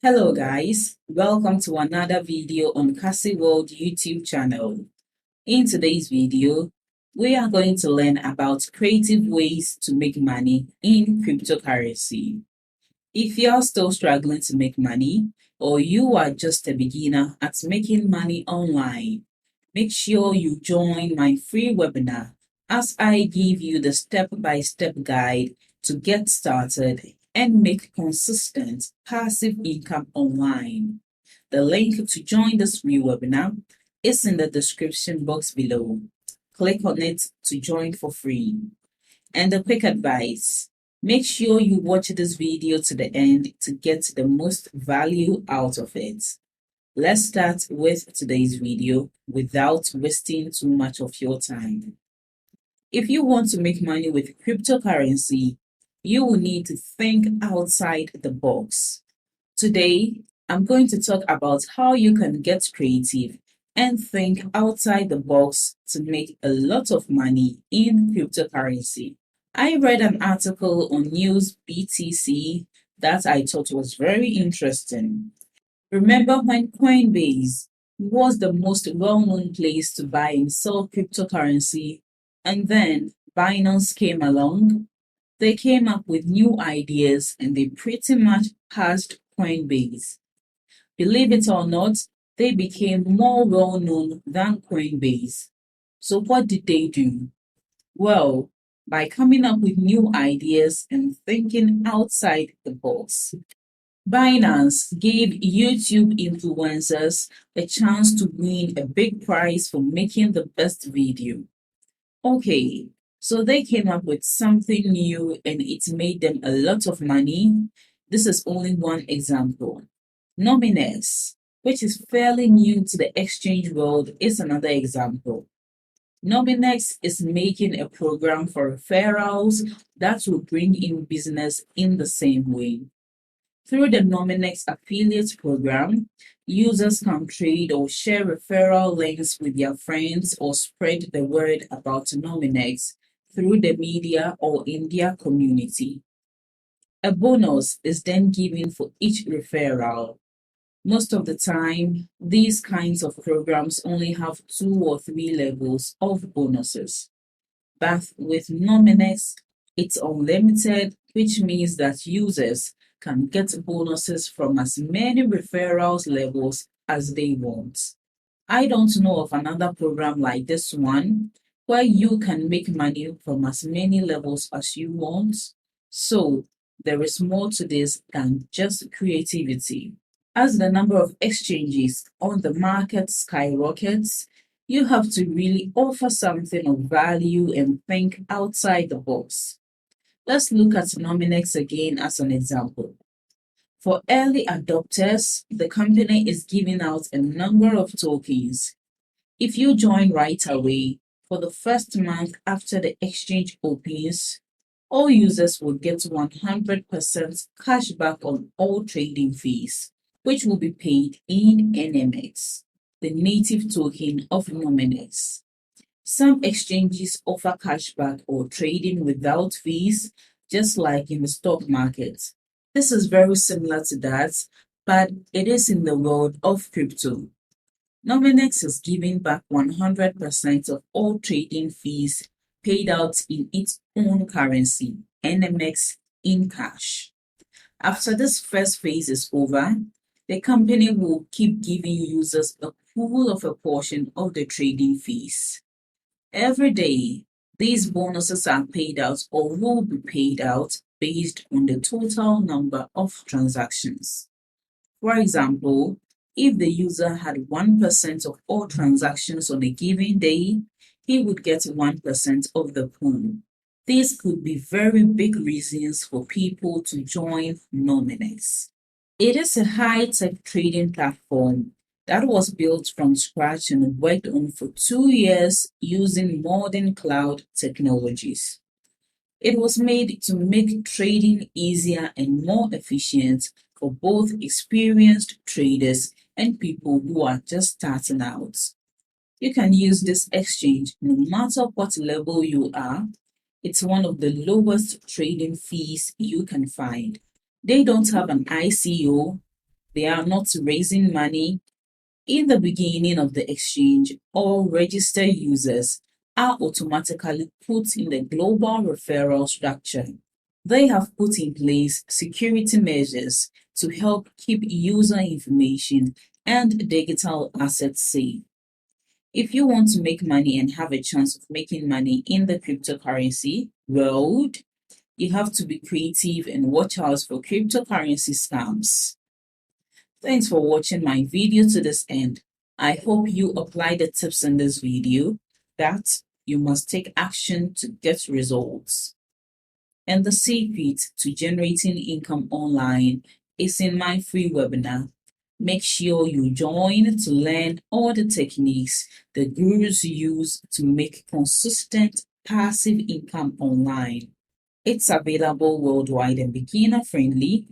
Hello guys, welcome to another video on Cassy World YouTube channel. In today's video, we are going to learn about creative ways to make money in cryptocurrency. If you're still struggling to make money or you are just a beginner at making money online, make sure you join my free webinar as I give you the step-by-step guide to get started and make consistent passive income online. The link to join this free webinar is in the description box below. Click on it to join for free. And a quick advice, make sure you watch this video to the end to get the most value out of it. Let's start with today's video without wasting too much of your time. If you want to make money with cryptocurrency, you will need to think outside the box. Today, I'm going to talk about how you can get creative and think outside the box to make a lot of money in cryptocurrency. I read an article on News BTC that I thought was very interesting. Remember when Coinbase was the most well-known place to buy and sell cryptocurrency, and then Binance came along? They came up with new ideas and they pretty much passed Coinbase. Believe it or not, they became more well-known than Coinbase. So what did they do? Well, by coming up with new ideas and thinking outside the box. Binance gave YouTube influencers a chance to win a big prize for making the best video. Okay, so they came up with something new and it made them a lot of money. This is only one example. Nominex, which is fairly new to the exchange world, is another example. Nominex is making a program for referrals that will bring in business in the same way. Through the Nominex affiliate program, users can trade or share referral links with their friends or spread the word about Nominex through the media or in their community. A bonus is then given for each referral. Most of the time, these kinds of programs only have 2 or 3 levels of bonuses. But with Nominex, it's unlimited, which means that users can get bonuses from as many referrals levels as they want. I don't know of another program like this one where you can make money from as many levels as you want. So there is more to this than just creativity. As the number of exchanges on the market skyrockets, you have to really offer something of value and think outside the box. Let's look at Nominex again as an example. For early adopters, the company is giving out a number of tokens. If you join right away, for the first month after the exchange opens, all users will get 100% cash back on all trading fees, which will be paid in NMX, the native token of Nominex. Some exchanges offer cashback or trading without fees, just like in the stock market. This is very similar to that, but it is in the world of crypto. Nominex is giving back 100% of all trading fees paid out in its own currency, NMX, in cash. After this first phase is over, the company will keep giving users a pool of a portion of the trading fees. Every day, these bonuses are paid out or will be paid out based on the total number of transactions. For example, if the user had 1% of all transactions on a given day, he would get 1% of the pool. These could be very big reasons for people to join Nominex. It is a high-tech trading platform that was built from scratch and worked on for 2 years using modern cloud technologies. It was made to make trading easier and more efficient for both experienced traders and people who are just starting out. You can use this exchange no matter what level you are. It's one of the lowest trading fees you can find. They don't have an ICO, They are not raising money in the beginning of the exchange. All registered users are automatically put in the global referral structure. They have put in place security measures to help keep user information and digital assets safe. If you want to make money and have a chance of making money in the cryptocurrency world, you have to be creative and watch out for cryptocurrency scams. Thanks for watching my video to this end. I hope you apply the tips in this video, that you must take action to get results. And the secret to generating income online is in my free webinar. Make sure you join to learn all the techniques the gurus use to make consistent passive income online. It's available worldwide and beginner friendly.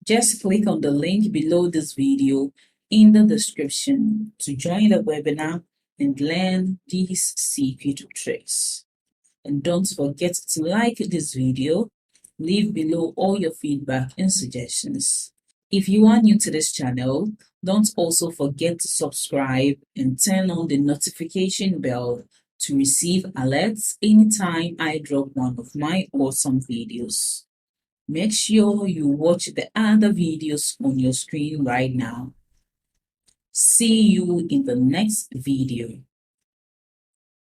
Just click on the link below this video in the description to join the webinar and learn these secret tricks. And don't forget to like this video, leave below all your feedback and suggestions. If you are new to this channel, don't also forget to subscribe and turn on the notification bell to receive alerts anytime I drop one of my awesome videos. Make sure you watch the other videos on your screen right now. See you in the next video.